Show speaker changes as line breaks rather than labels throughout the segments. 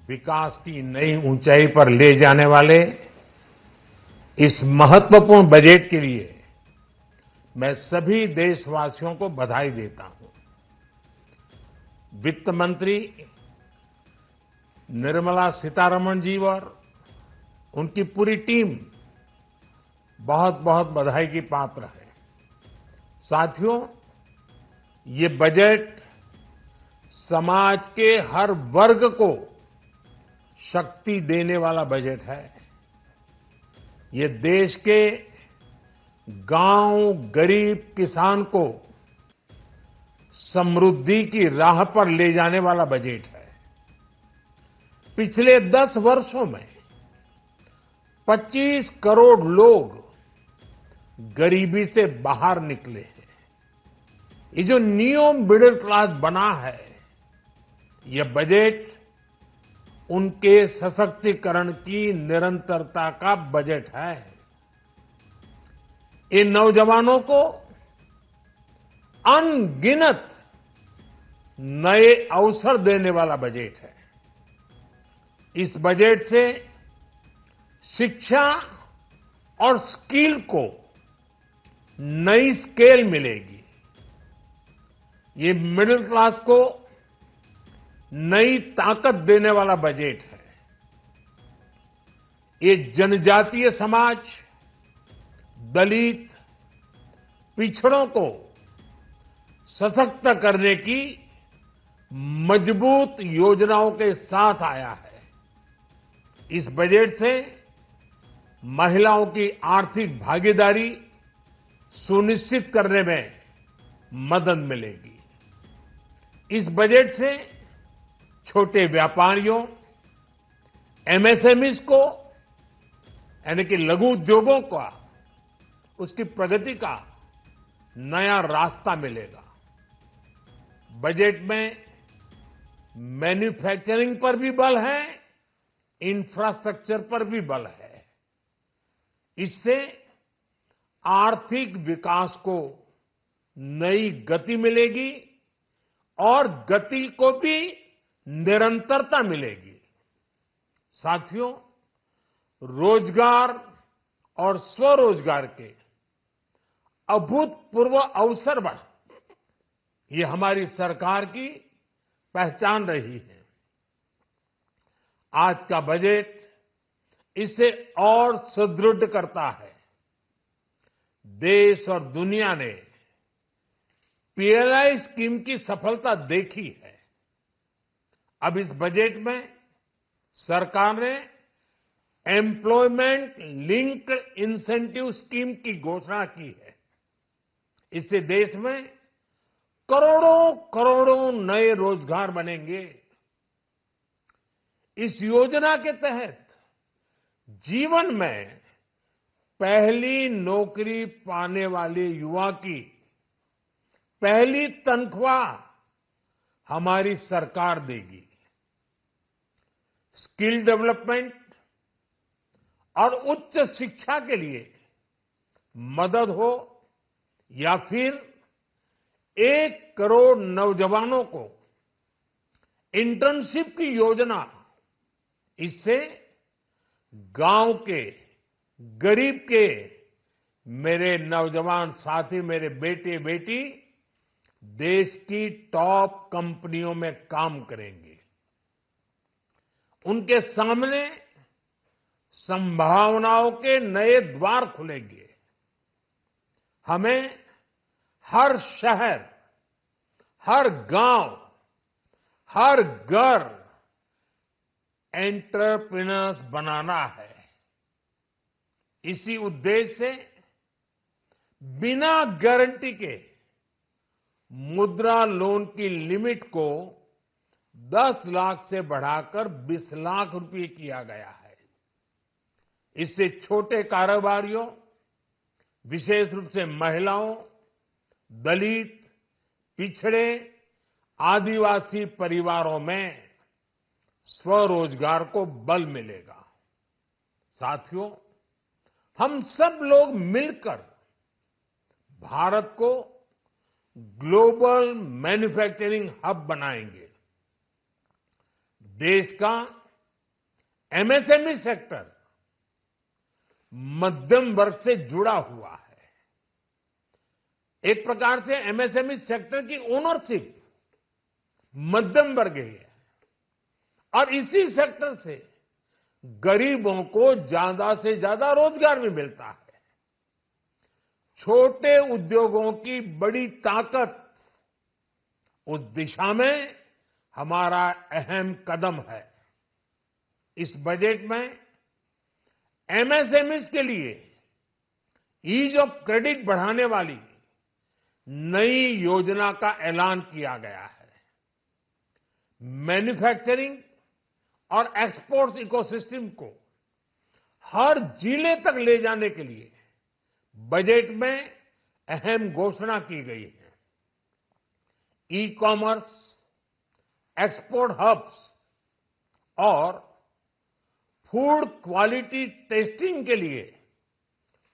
विकास की नई ऊंचाई पर ले जाने वाले इस महत्वपूर्ण बजट के लिए मैं सभी देशवासियों को बधाई देता हूं। वित्त मंत्री निर्मला सीतारमण जी और उनकी पूरी टीम बहुत बहुत बधाई की पात्र है। साथियों, ये बजट समाज के हर वर्ग को शक्ति देने वाला बजट है। ये देश के गांव, गरीब किसान को समृद्धि की राह पर ले जाने वाला बजट है। पिछले 10 वर्षों में 25 करोड़ लोग गरीबी से बाहर निकले हैं। ये जो न्यू मिडिल क्लास बना है, यह बजट उनके सशक्तिकरण की निरंतरता का बजट है। ये नौजवानों को अनगिनत नए अवसर देने वाला बजट है। इस बजट से शिक्षा और स्किल को नई स्केल मिलेगी। ये मिडिल क्लास को नई ताकत देने वाला बजट है। ये जनजातीय समाज, दलित, पिछड़ों को सशक्त करने की मजबूत योजनाओं के साथ आया है। इस बजट से महिलाओं की आर्थिक भागीदारी सुनिश्चित करने में मदद मिलेगी। इस बजट से छोटे व्यापारियों, एमएसएमईज को यानी कि लघु उद्योगों का उसकी प्रगति का नया रास्ता मिलेगा। बजट में मैन्युफैक्चरिंग पर भी बल है, इंफ्रास्ट्रक्चर पर भी बल है। इससे आर्थिक विकास को नई गति मिलेगी और गति को भी निरंतरता मिलेगी। साथियों, रोजगार और स्वरोजगार के अभूतपूर्व अवसर बढ़ ये हमारी सरकार की पहचान रही है। आज का बजट इसे और सुदृढ़ करता है। देश और दुनिया ने पीएलआई स्कीम की सफलता देखी है। अब इस बजट में सरकार ने एम्प्लॉयमेंट लिंक्ड इंसेंटिव स्कीम की घोषणा की है। इससे देश में करोड़ों करोड़ों नए रोजगार बनेंगे। इस योजना के तहत जीवन में पहली नौकरी पाने वाले युवा की पहली तनख्वाह हमारी सरकार देगी। स्किल डेवलपमेंट और उच्च शिक्षा के लिए मदद हो या फिर 1 करोड़ नौजवानों को इंटर्नशिप की योजना, इससे गांव के, गरीब के मेरे नौजवान साथी, मेरे बेटे बेटी देश की टॉप कंपनियों में काम करेंगे। उनके सामने संभावनाओं के नए द्वार खुलेंगे। हमें हर शहर, हर गांव, हर घर एंटरप्रेन्योर्स बनाना है। इसी उद्देश्य से बिना गारंटी के मुद्रा लोन की लिमिट को 10 लाख से बढ़ाकर 20 लाख रुपए किया गया है। इससे छोटे कारोबारियों, विशेष रूप से महिलाओं, दलित, पिछड़े, आदिवासी परिवारों में स्वरोजगार को बल मिलेगा। साथियों, हम सब लोग मिलकर भारत को ग्लोबल मैन्युफैक्चरिंग हब बनाएंगे। देश का एमएसएमई सेक्टर मध्यम वर्ग से जुड़ा हुआ है। एक प्रकार से एमएसएमई सेक्टर की ओनरशिप मध्यम वर्ग ही है और इसी सेक्टर से गरीबों को ज्यादा से ज्यादा रोजगार भी मिलता है। छोटे उद्योगों की बड़ी ताकत, उस दिशा में हमारा अहम कदम है। इस बजट में एमएसएमईज के लिए ईज ऑफ क्रेडिट बढ़ाने वाली नई योजना का ऐलान किया गया है। मैन्युफैक्चरिंग और एक्सपोर्ट्स इकोसिस्टम को हर जिले तक ले जाने के लिए बजट में अहम घोषणा की गई है। ई कॉमर्स, एक्सपोर्ट हब्स और फूड क्वालिटी टेस्टिंग के लिए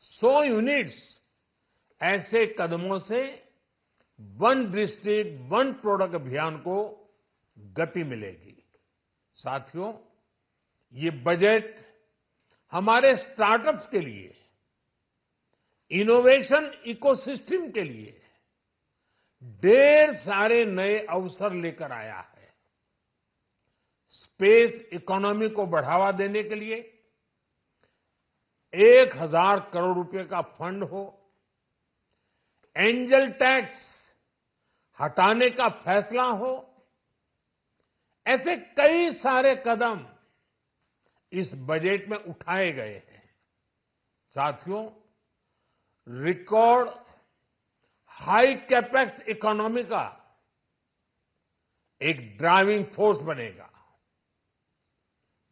100 यूनिट्स, ऐसे कदमों से वन डिस्ट्रिक्ट वन प्रोडक्ट अभियान को गति मिलेगी। साथियों, ये बजट हमारे स्टार्टअप्स के लिए, इनोवेशन इकोसिस्टम के लिए ढेर सारे नए अवसर लेकर आया है। स्पेस इकोनॉमी को बढ़ावा देने के लिए 1000 करोड़ रुपए का फंड हो, एंजल टैक्स हटाने का फैसला हो, ऐसे कई सारे कदम इस बजट में उठाए गए हैं। साथियों, रिकॉर्ड हाई कैपेक्स इकोनॉमी का एक ड्राइविंग फोर्स बनेगा।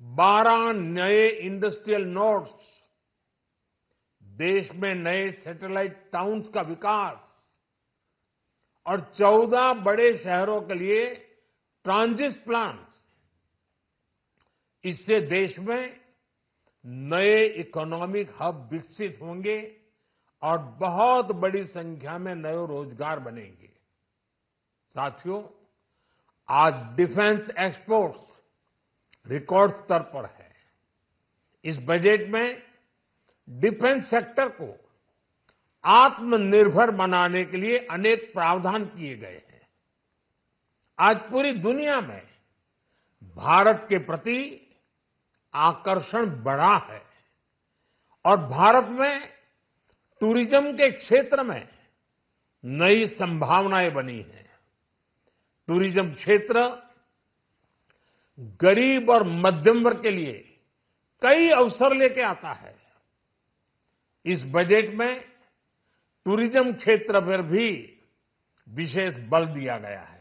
12 नए इंडस्ट्रियल नोड्स, देश में नए सैटेलाइट टाउन्स का विकास और 14 बड़े शहरों के लिए ट्रांजिट प्लान्स, इससे देश में नए इकोनॉमिक हब विकसित होंगे और बहुत बड़ी संख्या में नए रोजगार बनेंगे। साथियों, आज डिफेंस एक्सपोर्ट्स रिकॉर्ड स्तर पर है। इस बजट में डिफेंस सेक्टर को आत्मनिर्भर बनाने के लिए अनेक प्रावधान किए गए हैं। आज पूरी दुनिया में भारत के प्रति आकर्षण बढ़ा है और भारत में टूरिज्म के क्षेत्र में नई संभावनाएं बनी हैं। टूरिज्म क्षेत्र गरीब और मध्यम वर्ग के लिए कई अवसर लेके आता है। इस बजट में टूरिज्म क्षेत्र पर भी विशेष बल दिया गया है।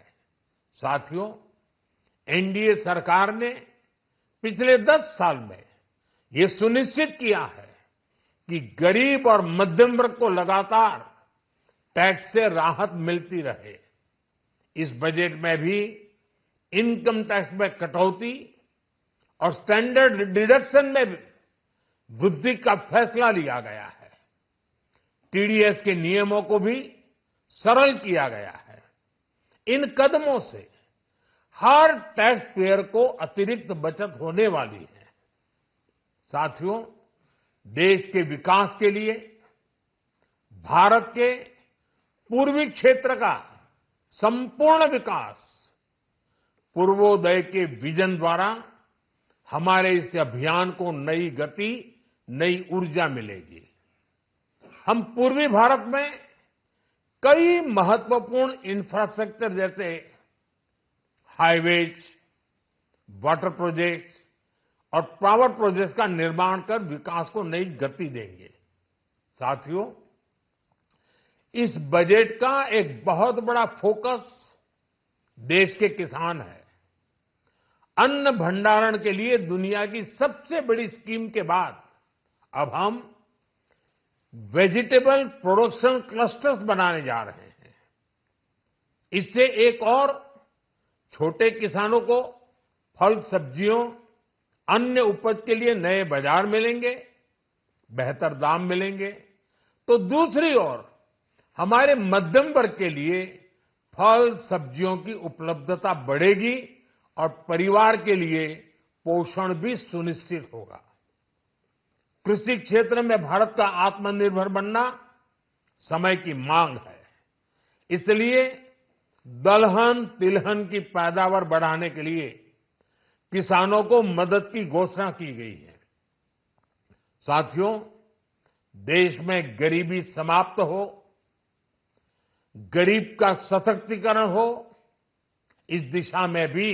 साथियों, एनडीए सरकार ने पिछले 10 साल में ये सुनिश्चित किया है कि गरीब और मध्यम वर्ग को लगातार टैक्स से राहत मिलती रहे। इस बजट में भी इनकम टैक्स में कटौती और स्टैंडर्ड डिडक्शन में वृद्धि का फैसला लिया गया है। टीडीएस के नियमों को भी सरल किया गया है। इन कदमों से हर टैक्स पेयर को अतिरिक्त बचत होने वाली है। साथियों, देश के विकास के लिए भारत के पूर्वी क्षेत्र का संपूर्ण विकास पूर्वोदय के विजन द्वारा हमारे इस अभियान को नई गति, नई ऊर्जा मिलेगी। हम पूर्वी भारत में कई महत्वपूर्ण इंफ्रास्ट्रक्चर जैसे हाईवेज, वाटर प्रोजेक्ट्स और पावर प्रोजेक्ट्स का निर्माण कर विकास को नई गति देंगे। साथियों, इस बजट का एक बहुत बड़ा फोकस देश के किसान है। अन्न भंडारण के लिए दुनिया की सबसे बड़ी स्कीम के बाद अब हम वेजिटेबल प्रोडक्शन क्लस्टर्स बनाने जा रहे हैं। इससे एक और छोटे किसानों को फल, सब्जियों, अन्य उपज के लिए नए बाजार मिलेंगे, बेहतर दाम मिलेंगे, तो दूसरी ओर हमारे मध्यम वर्ग के लिए फल, सब्जियों की उपलब्धता बढ़ेगी और परिवार के लिए पोषण भी सुनिश्चित होगा। कृषि क्षेत्र में भारत का आत्मनिर्भर बनना समय की मांग है। इसलिए दलहन तिलहन की पैदावार बढ़ाने के लिए किसानों को मदद की घोषणा की गई है। साथियों, देश में गरीबी समाप्त हो, गरीब का सशक्तिकरण हो, इस दिशा में भी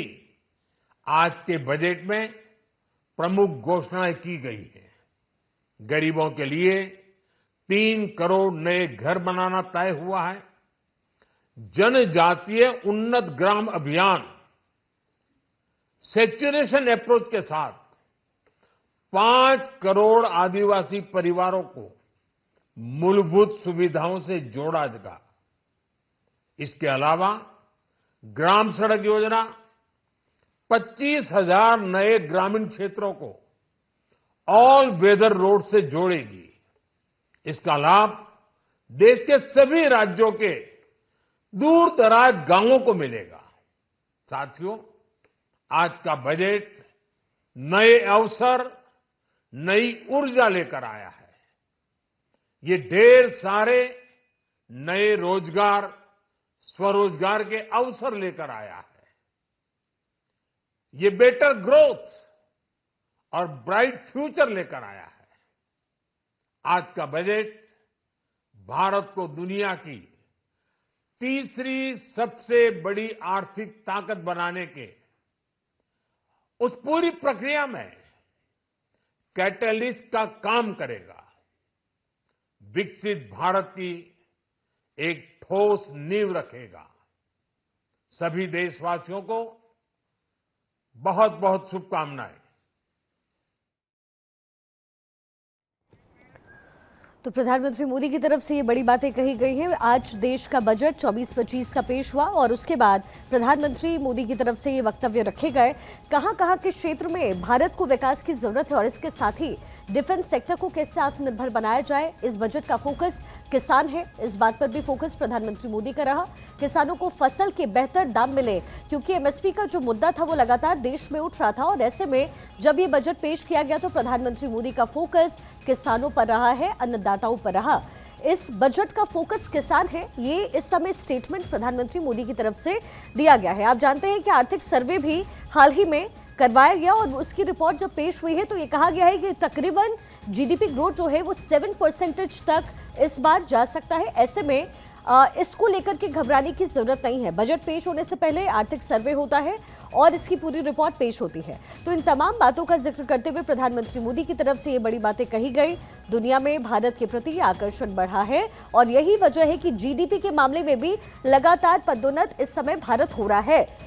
आज के बजट में प्रमुख घोषणाएं की गई है। गरीबों के लिए 3 करोड़ नए घर बनाना तय हुआ है। जनजातीय उन्नत ग्राम अभियान सैचुरेशन अप्रोच के साथ 5 करोड़ आदिवासी परिवारों को मूलभूत सुविधाओं से जोड़ा जाएगा। इसके अलावा ग्राम सड़क योजना 25,000 नए ग्रामीण क्षेत्रों को ऑल वेदर रोड से जोड़ेगी। इसका लाभ देश के सभी राज्यों के दूर दराज गांवों को मिलेगा। साथियों, आज का बजट नए अवसर, नई ऊर्जा लेकर आया है। ये ढेर सारे नए रोजगार, स्वरोजगार के अवसर लेकर आया है। ये बेटर ग्रोथ और ब्राइट फ्यूचर लेकर आया है। आज का बजट भारत को दुनिया की तीसरी सबसे बड़ी आर्थिक ताकत बनाने के उस पूरी प्रक्रिया में कैटलिस्ट का काम करेगा। विकसित भारत की एक ठोस नींव रखेगा। सभी देशवासियों को बहुत बहुत शुभकामनाएं।
तो प्रधानमंत्री मोदी की तरफ से ये बड़ी बातें कही गई हैं। आज देश का बजट 24-25 का पेश हुआ और उसके बाद प्रधानमंत्री मोदी की तरफ से ये वक्तव्य रखे गए। कहां-कहां के क्षेत्र में भारत को विकास की जरूरत है और इसके साथ ही डिफेंस सेक्टर को कैसे आत्मनिर्भर बनाया जाए। इस बजट का फोकस किसान है, इस बात पर भी फोकस प्रधानमंत्री मोदी का रहा। किसानों को फसल के बेहतर दाम मिले, क्योंकि एमएसपी का जो मुद्दा था वो लगातार देश में उठ रहा था और ऐसे में जब ये बजट पेश किया गया तो प्रधानमंत्री मोदी का फोकस किसानों पर रहा है, अन्नदाताओं पर रहा। इस बजट का फोकस किसान है, ये इस समय स्टेटमेंट प्रधानमंत्री मोदी की तरफ से दिया गया है। आप जानते हैं कि आर्थिक सर्वे भी हाल ही में करवाया गया और उसकी रिपोर्ट जब पेश हुई है तो ये कहा गया है कि तकरीबन जीडीपी ग्रोथ जो है वो 7% तक इस बार जा सकता है। ऐसे में इसको लेकर के घबराने की जरूरत नहीं है। बजट पेश होने से पहले आर्थिक सर्वे होता है और इसकी पूरी रिपोर्ट पेश होती है। तो इन तमाम बातों का जिक्र करते हुए प्रधानमंत्री मोदी की तरफ से ये बड़ी बातें कही गई। दुनिया में भारत के प्रति आकर्षण बढ़ा है और यही वजह है कि जीडीपी के मामले में भी लगातार पदोन्नत इस समय भारत हो रहा है।